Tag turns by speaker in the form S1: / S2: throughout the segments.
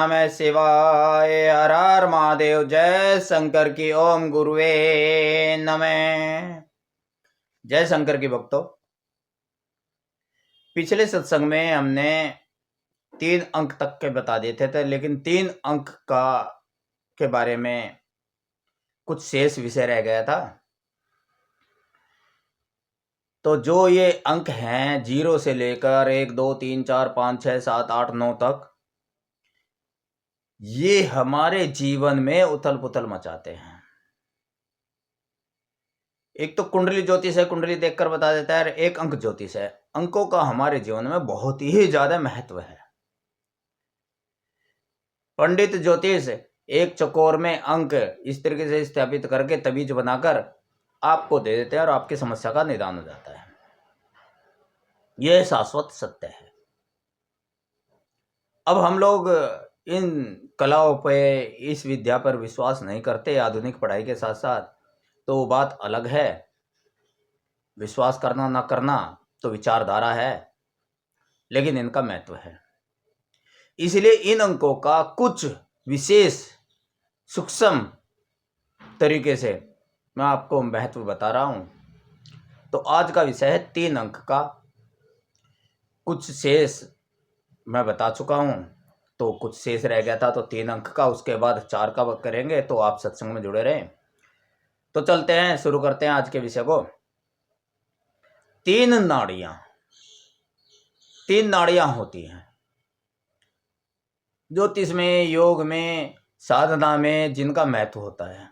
S1: नमः शिवाय। हर हर महादेव। जय शंकर की। ओम गुरुवे नमः। जय शंकर की भक्तों। पिछले सत्संग में हमने 3 अंक तक के बता दिए थे, लेकिन 3 अंक के बारे में कुछ शेष विषय रह गया था। तो जो ये अंक हैं 0 से लेकर 1 2 3 4 5 6 7 8 9 तक, ये हमारे जीवन में उथल पुथल मचाते हैं। एक तो कुंडली ज्योतिष है, कुंडली देखकर बता देता है। एक अंक ज्योतिष है। अंकों का हमारे जीवन में बहुत ही ज्यादा महत्व है। पंडित ज्योतिष एक चकोर में अंक इस तरीके से स्थापित करके तबीज बनाकर आपको दे देते हैं और आपकी समस्या का निदान हो जाता है। यह शाश्वत सत्य है। अब हम लोग इन कलाओं पे, इस विद्या पर विश्वास नहीं करते आधुनिक पढ़ाई के साथ साथ, तो वो बात अलग है। विश्वास करना ना करना तो विचारधारा है, लेकिन इनका महत्व है। इसलिए इन अंकों का कुछ विशेष सूक्ष्म तरीके से मैं आपको महत्व बता रहा हूं। तो आज का विषय है 3 अंक का। कुछ शेष मैं बता चुका हूं, तो कुछ शेष रह गया था, तो 3 अंक का, उसके बाद 4 का करेंगे। तो आप सत्संग में जुड़े रहें। तो चलते हैं, शुरू करते हैं आज के विषय को। 3 नाड़ियां होती हैं ज्योतिष में, योग में, साधना में, जिनका महत्व होता है।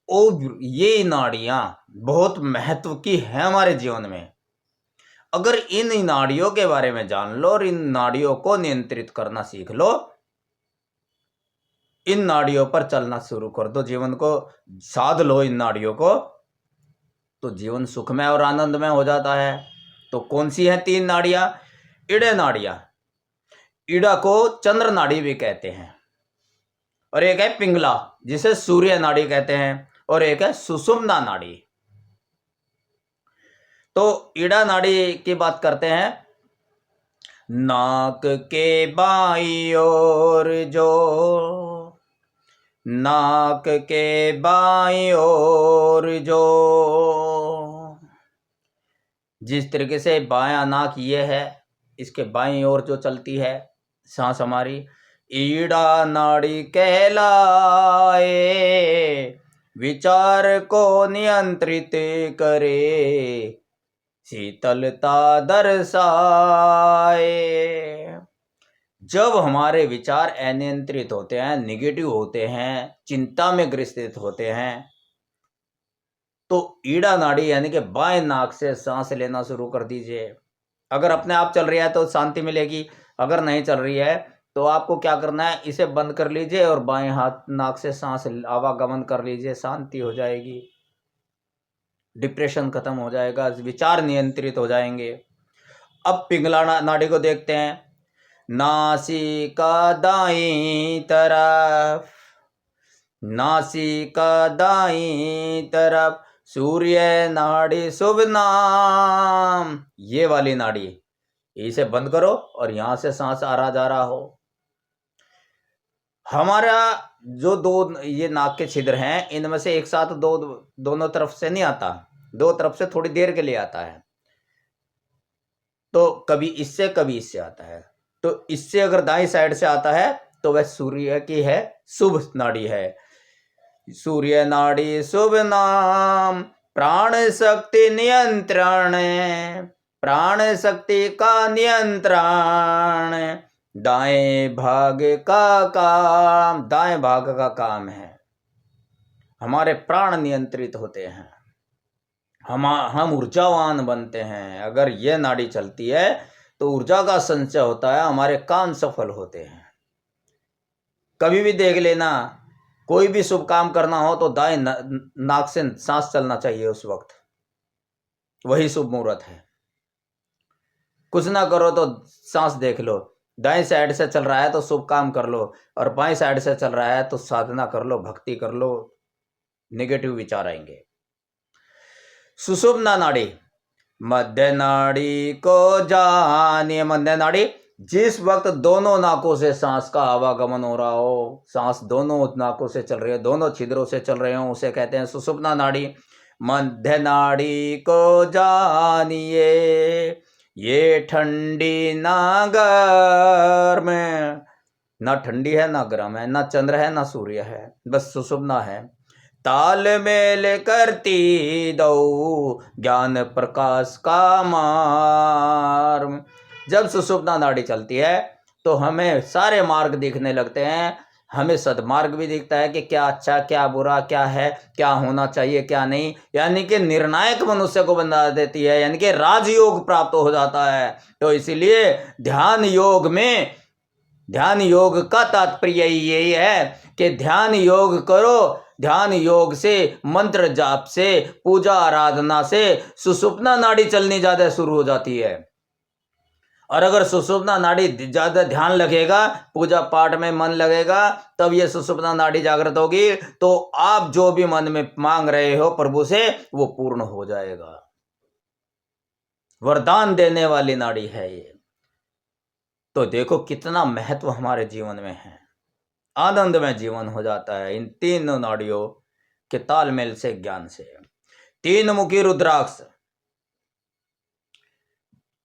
S1: और ये नाड़ियां बहुत महत्व की है हमारे जीवन में। अगर इन नाड़ियों के बारे में जान लो और इन नाड़ियों को नियंत्रित करना सीख लो, इन नाड़ियों पर चलना शुरू कर दो, जीवन को साध लो इन नाड़ियों को, तो जीवन सुखमय और आनंदमय हो जाता है। तो कौन सी है 3 नाड़ियां? इड़े नाड़ियां। ईड़ा को चंद्र नाड़ी भी कहते हैं। और एक है पिंगला, जिसे सूर्य नाड़ी कहते हैं। और एक है सुषुम्ना नाड़ी। तो ईड़ा नाड़ी की बात करते हैं। नाक के बाईं ओर जो, नाक के बाईं ओर जो, जिस तरीके से बायां नाक ये है, इसके बाईं ओर जो चलती है सांस हमारी, ईड़ा नाड़ी कहलाए। विचार को नियंत्रित करे, शीतलता दर्शाए। जब हमारे विचार अनियंत्रित होते हैं, निगेटिव होते हैं, चिंता में ग्रसित होते हैं, तो ईड़ा नाड़ी यानी कि बाएं नाक से सांस लेना शुरू कर दीजिए। अगर अपने आप चल रही है तो शांति मिलेगी। अगर नहीं चल रही है तो आपको क्या करना है, इसे बंद कर लीजिए और बाएं हाथ नाक से सांस आवागमन कर लीजिए। शांति हो जाएगी, डिप्रेशन खत्म हो जाएगा, विचार नियंत्रित हो जाएंगे। अब पिंगला नाड़ी को देखते हैं। नासिका दाईं तरफ, नासिका दाईं तरफ, सूर्य नाड़ी शुभ नाम। ये वाली नाड़ी, इसे बंद करो और यहां से सांस आ रहा जा रहा हो। हमारा जो 2 ये नाक के छिद्र हैं, इनमें से एक साथ दोनों तरफ से नहीं आता, 2 तरफ से थोड़ी देर के लिए आता है। तो कभी इससे कभी इससे आता है। तो इससे अगर दाईं साइड से आता है तो वह सूर्य की है, शुभ नाड़ी है। सूर्य नाड़ी शुभ नाम, प्राण शक्ति नियंत्रण, प्राण शक्ति का नियंत्रण, दाएं भाग का काम, दाएं भाग का काम है। हमारे प्राण नियंत्रित होते हैं, हम ऊर्जावान बनते हैं। अगर यह नाड़ी चलती है तो ऊर्जा का संचय होता है, हमारे काम सफल होते हैं। कभी भी देख लेना, कोई भी शुभ काम करना हो तो दाएं नाक से सांस चलना चाहिए, उस वक्त वही शुभ मुहूर्त है। कुछ ना करो तो सांस देख लो, दाएं साइड से चल रहा है तो शुभ काम कर लो, और बाएं साइड से चल रहा है तो साधना कर लो, भक्ति कर लो, नेगेटिव विचार आएंगे। सुषुम्ना नाड़ी, मध्य नाड़ी को जानिए। मध्य नाड़ी जिस वक्त दोनों नाकों से सांस का आवागमन हो रहा हो, सांस दोनों नाकों से चल रही है, दोनों छिद्रों से चल रहे हो, उसे कहते हैं सुषुप्ना नाड़ी। मध्य नाड़ी को जानिए, ये ठंडी ना गर्म, ना ठंडी है ना गर्म है, ना चंद्र है ना सूर्य है, बस सुषुप्ना है। तालमेल करती दो ज्ञान प्रकाश का मार्ग। जब सुषुप्ना नाड़ी चलती है तो हमें सारे मार्ग दिखने लगते हैं, हमें सदमार्ग भी दिखता है कि क्या अच्छा क्या बुरा, क्या है क्या होना चाहिए क्या नहीं, यानी कि निर्णायक मनुष्य को बना देती है, यानी कि राजयोग प्राप्त हो जाता है। तो इसीलिए ध्यान योग का तात्पर्य यही है कि ध्यान योग करो। ध्यान योग से, मंत्र जाप से, पूजा आराधना से सुषुप्ना नाड़ी चलनी ज्यादा शुरू हो जाती है। और अगर सुषुप्ना नाड़ी ज्यादा ध्यान लगेगा, पूजा पाठ में मन लगेगा, तब ये सुषुप्ना नाड़ी जागृत होगी, तो आप जो भी मन में मांग रहे हो प्रभु से वो पूर्ण हो जाएगा। वरदान देने वाली नाड़ी है ये। तो देखो कितना महत्व हमारे जीवन में है, आनंद में जीवन हो जाता है इन तीनों नाड़ियों के तालमेल से, ज्ञान से। तीन मुखी रुद्राक्ष,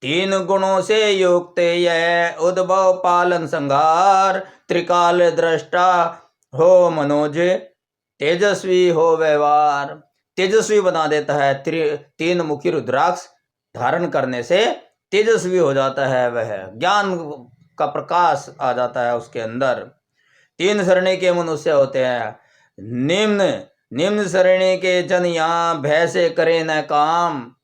S1: तीन गुणों से युक्त यह उद्भव पालन संहार, त्रिकाल दृष्टा हो मनोज, तेजस्वी हो व्यवहार। तेजस्वी बना देता है, तीन मुखी रुद्राक्ष धारण करने से तेजस्वी हो जाता है, वह ज्ञान का प्रकाश आ जाता है उसके अंदर। तीन श्रेणी के मनुष्य होते हैं, निम्न श्रेणी के जन यहाँ भय से करे न काम,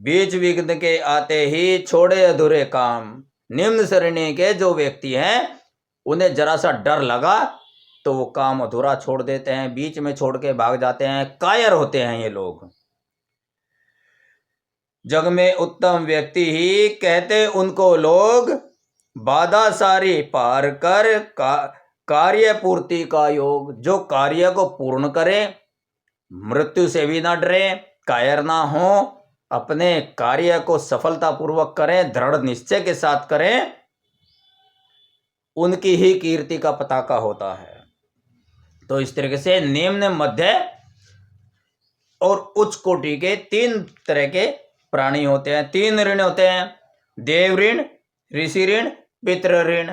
S1: बीच विघ्न के आते ही छोड़े अधूरे काम। निम्न श्रेणी के जो व्यक्ति हैं उन्हें जरा सा डर लगा तो वो काम अधूरा छोड़ देते हैं, बीच में छोड़ के भाग जाते हैं, कायर होते हैं ये लोग। जग में उत्तम व्यक्ति ही कहते उनको लोग, बाधा सारी पार कर कार्य पूर्ति का योग। जो कार्य को पूर्ण करे, मृत्यु से भी ना डरे, कायर ना हो, अपने कार्य को सफलतापूर्वक करें, दृढ़ निश्चय के साथ करें, उनकी ही कीर्ति का पताका होता है। तो इस तरीके से निम्न, मध्य और उच्च कोटि के तीन तरह के प्राणी होते हैं। तीन ऋण होते हैं, देव ऋण, ऋषि ऋण, पितृ ऋण।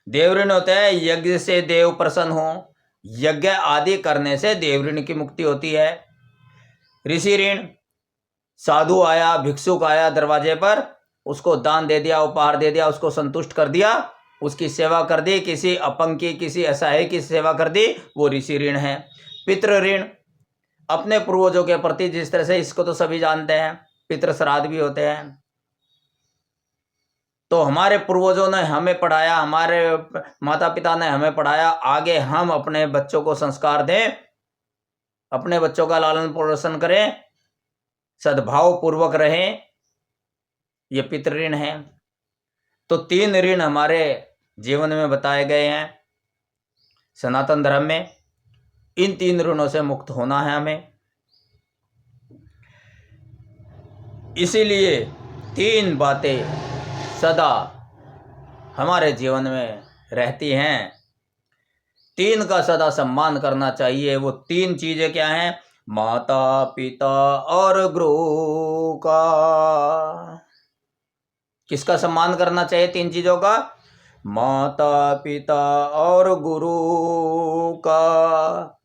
S1: देव ऋण होता है यज्ञ से देव प्रसन्न हो, यज्ञ आदि करने से देव ऋण की मुक्ति होती है। ऋषि ऋण, साधु आया, भिक्षुक आया दरवाजे पर, उसको दान दे दिया, उपहार दे दिया, उसको संतुष्ट कर दिया, उसकी सेवा कर दी, किसी अपंग की, किसी असहाय की सेवा कर दी, वो ऋषि ऋण है। पितृ ऋण, अपने पूर्वजों के प्रति, जिस तरह से इसको तो सभी जानते हैं, पितृ श्राद्ध भी होते हैं। तो हमारे पूर्वजों ने हमें पढ़ाया, हमारे माता पिता ने हमें पढ़ाया, आगे हम अपने बच्चों को संस्कार दें, अपने बच्चों का लालन पोषण करें, सद्भाव पूर्वक रहें, ये पितृ ऋण है। तो तीन ऋण हमारे जीवन में बताए गए हैं सनातन धर्म में। इन तीन ऋणों से मुक्त होना है हमें, इसीलिए तीन बातें सदा हमारे जीवन में रहती हैं। तीन का सदा सम्मान करना चाहिए। वो तीन चीजें क्या हैं? माता पिता और गुरु का। किसका सम्मान करना चाहिए? तीन चीजों का, माता पिता और गुरु का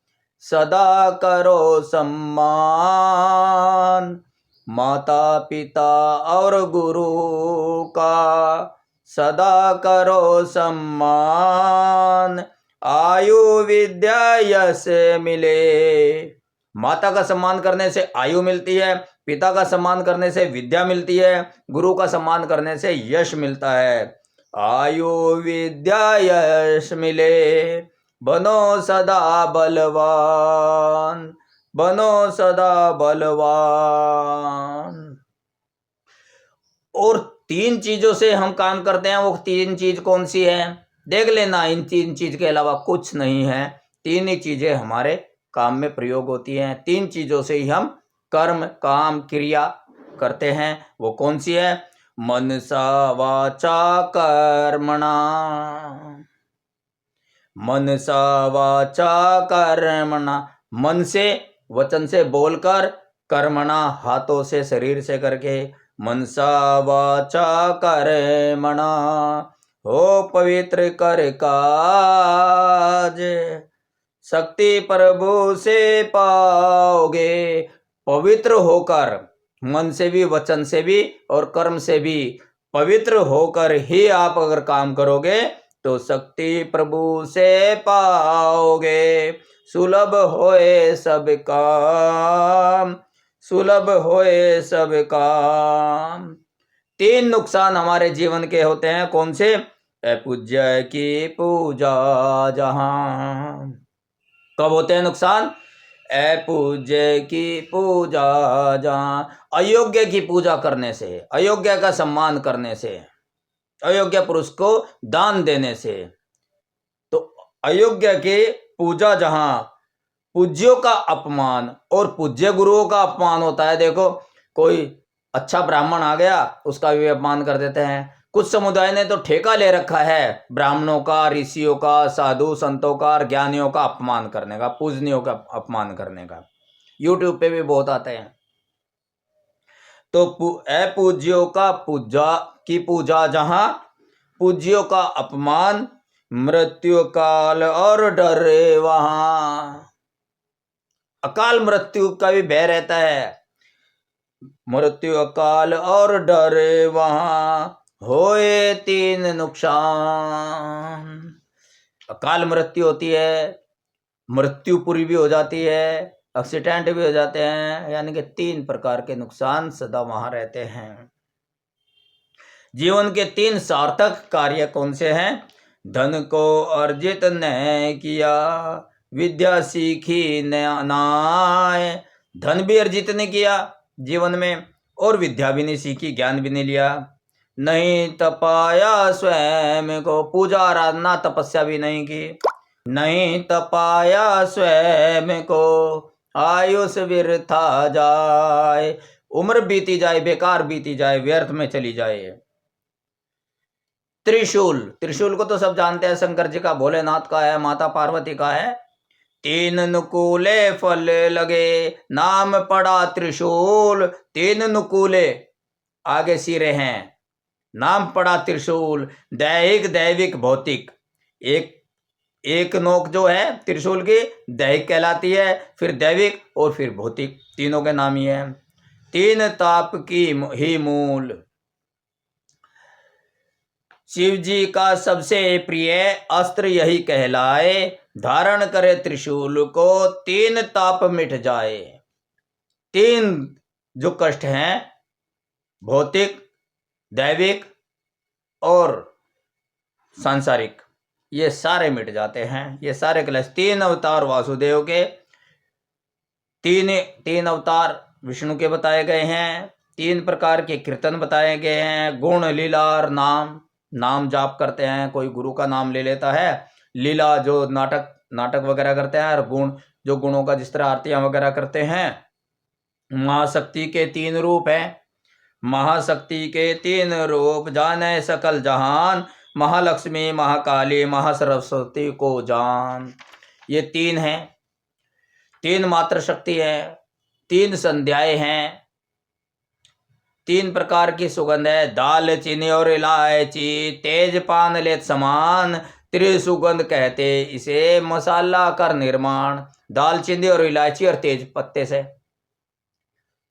S1: सदा करो सम्मान, माता पिता और गुरु का सदा करो सम्मान, आयु विद्या यश मिले। माता का सम्मान करने से आयु मिलती है, पिता का सम्मान करने से विद्या मिलती है, गुरु का सम्मान करने से यश मिलता है। आयु विद्या यश मिले, बनो सदा बलवान, बनो सदा बलवान। और तीन चीजों से हम काम करते हैं, वो तीन चीज कौन सी है? देख लेना, इन तीन चीज के अलावा कुछ नहीं है। तीन ही चीजें हमारे काम में प्रयोग होती हैं, तीन चीजों से ही हम कर्म काम क्रिया करते हैं। वो कौन सी है? मनसा वाचा कर्मणा, मनसा वाचा कर्मणा, मन से वचन से बोलकर, कर्मणा हाथों से शरीर से करके, मनसा वाचा कर्मणा हो पवित्र कर काज, शक्ति प्रभु से पाओगे। पवित्र होकर, मन से भी, वचन से भी और कर्म से भी पवित्र होकर ही आप अगर काम करोगे तो शक्ति प्रभु से पाओगे। सुलभ होए सब काम, सुलभ होए सब काम। 3 नुकसान हमारे जीवन के होते हैं, कौन से? अपूज्य की पूजा जहां। कब होते हैं नुकसान? अपूज्य की पूजा जहां, अयोग्य की पूजा करने से, अयोग्य का सम्मान करने से, अयोग्य पुरुष को दान देने से। तो अयोग्य की पूजा जहां, पूज्यों का अपमान और पूज्य गुरुओं का अपमान होता है। देखो, कोई अच्छा ब्राह्मण आ गया, उसका भी अपमान कर देते हैं। कुछ समुदाय ने तो ठेका ले रखा है ब्राह्मणों का, ऋषियों का, साधु संतों का, ज्ञानियों का अपमान करने का, पूजनियों का अपमान करने का। YouTube पे भी बहुत आते हैं। तो अपूज्यों का पूजा की पूजा जहां, पूज्यों का अपमान, मृत्यु काल और डरे वहां। अकाल मृत्यु का भी भय रहता है। मृत्यु अकाल और डरे वहां होए 3 नुकसान। अकाल मृत्यु होती है, मृत्यु पूरी भी हो जाती है, एक्सीडेंट भी हो जाते हैं, यानी कि 3 प्रकार के नुकसान सदा वहां रहते हैं। जीवन के 3 सार्थक कार्य कौन से हैं? धन को अर्जित न किया, विद्या सीखी नाय। धन भी अर्जित नहीं किया जीवन में, और विद्या भी नहीं सीखी, ज्ञान भी नहीं लिया। नहीं तपाया स्वयं को, पूजा आराधना तपस्या भी नहीं की। नहीं तपाया स्वयं को, आयुष व्यर्था जाए। उम्र बीती जाए, बेकार बीती जाए, व्यर्थ में चली जाए। त्रिशूल, त्रिशूल को तो सब जानते हैं, शंकर जी का, भोलेनाथ का है, माता पार्वती का है। 3 नुकूले फल लगे, नाम पड़ा त्रिशूल। 3 नुकूले, आगे सिरे हैं, नाम पड़ा त्रिशूल। दैहिक, दैविक, भौतिक। एक नोक जो है त्रिशूल की दैहिक कहलाती है, फिर दैविक और फिर भौतिक, तीनों के नाम ही है। 3 ताप की ही मूल। शिव जी का सबसे प्रिय अस्त्र यही कहलाए, धारण करे त्रिशूल को 3 ताप मिट जाए। 3 जो कष्ट हैं, भौतिक, दैविक और सांसारिक, ये सारे मिट जाते हैं। ये सारे क्लेश, 3 अवतार वासुदेव के, 3 अवतार विष्णु के बताए गए हैं। 3 प्रकार के कीर्तन बताए गए हैं, गुण, लीला और नाम जाप करते हैं। कोई गुरु का नाम ले लेता है, लीला जो नाटक वगैरह करते हैं, और गुण जो गुणों का जिस तरह आरतियां वगैरह करते हैं। महाशक्ति के 3 रूप हैं, महाशक्ति के 3 रूप, जाने सकल जहान। महालक्ष्मी, महाकाली, महासरस्वती को जान। ये 3 हैं, 3 मात्र शक्ति है, 3 संध्याएं हैं, 3 प्रकार की सुगंध है, दाल चीनी और इलायची, तेज पान लेत समान। त्रिसुगंध कहते इसे, मसाला कर निर्माण। दाल चीनी और इलायची और तेज पत्ते से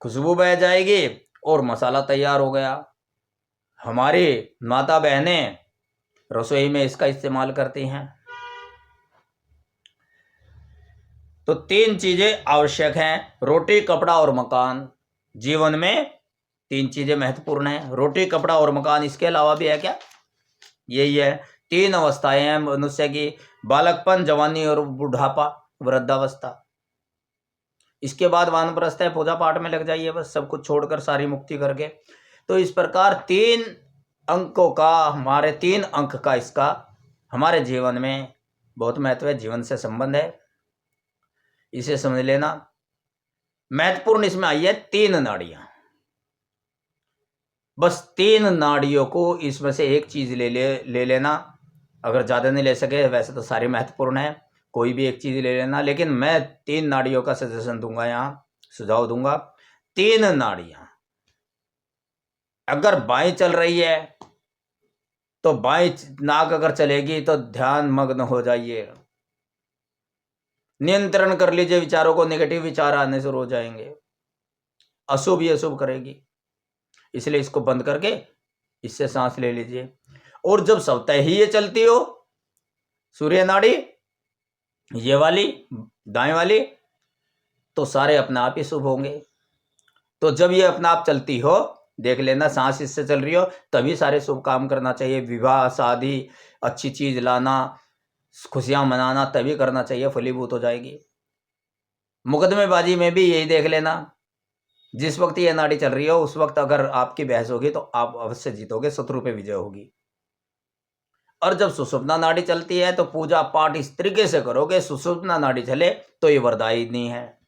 S1: खुशबू बह जाएगी और मसाला तैयार हो गया। हमारी माता बहनें रसोई में इसका इस्तेमाल करती हैं। तो 3 चीजें आवश्यक हैं, रोटी, कपड़ा और मकान। जीवन में 3 चीजें महत्वपूर्ण हैं, रोटी, कपड़ा और मकान। इसके अलावा भी है क्या? यही है। 3 अवस्थाएं हैं मनुष्य की, बालकपन, जवानी और बुढ़ापा, वृद्धावस्था। इसके बाद वानप्रस्थ है, पूजा पाठ में लग जाइए बस, सब कुछ छोड़कर, सारी मुक्ति करके। तो इस प्रकार 3 अंकों का, हमारे 3 अंक का इसका हमारे जीवन में बहुत महत्व है, जीवन से संबंध है, इसे समझ लेना। महत्वपूर्ण इसमें आई है 3 नाड़ियां। बस 3 नाड़ियों को इसमें से एक चीज ले लेना। अगर ज्यादा नहीं ले सके, वैसे तो सारी महत्वपूर्ण है, कोई भी एक चीज ले लेना, लेकिन मैं 3 नाड़ियों का सजेशन दूंगा, यहाँ सुझाव दूंगा। 3 नाड़ियां अगर बाएं चल रही है तो बाएं नाक अगर चलेगी तो ध्यान मग्न हो जाइए, नियंत्रण कर लीजिए विचारों को, नेगेटिव विचार आने शुरू हो जाएंगे, अशुभ ही अशुभ करेगी, इसलिए इसको बंद करके इससे सांस ले लीजिए। और जब स्वतः ही ये चलती हो सूर्य नाड़ी, ये वाली दाएं वाली, तो सारे अपने आप ही शुभ होंगे। तो जब ये अपने आप चलती हो, देख लेना सांस इससे चल रही हो, तभी सारे शुभ काम करना चाहिए, विवाह शादी, अच्छी चीज लाना, खुशियां मनाना, तभी करना चाहिए, फलीभूत हो जाएगी। मुकदमेबाजी में भी यही देख लेना, जिस वक्त ये नाड़ी चल रही हो उस वक्त अगर आपकी बहस होगी तो आप अवश्य जीतोगे, शत्रु पे विजय होगी। और जब सुषुप्ना नाड़ी चलती है तो पूजा पाठ इस तरीके से करोगे, सुषुप्ना नाड़ी चले तो ये वरदायिनी है,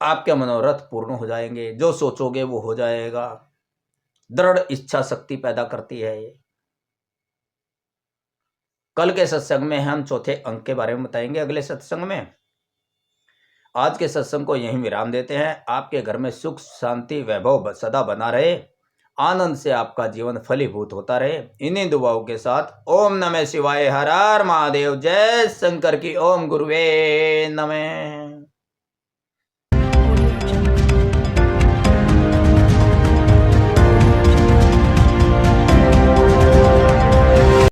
S1: आपके मनोरथ पूर्ण हो जाएंगे, जो सोचोगे वो हो जाएगा, दृढ़ इच्छा शक्ति पैदा करती है ये। कल के सत्संग में हम चौथे अंक के बारे में बताएंगे, अगले सत्संग में। आज के सत्संग को यहीं विराम देते हैं। आपके घर में सुख शांति वैभव सदा बना रहे, आनंद से आपका जीवन फलीभूत होता रहे, इन्हीं दुआओं के साथ ओम नमः शिवाय, हर हर महादेव, जय शंकर की, ओम गुरुवे नमः।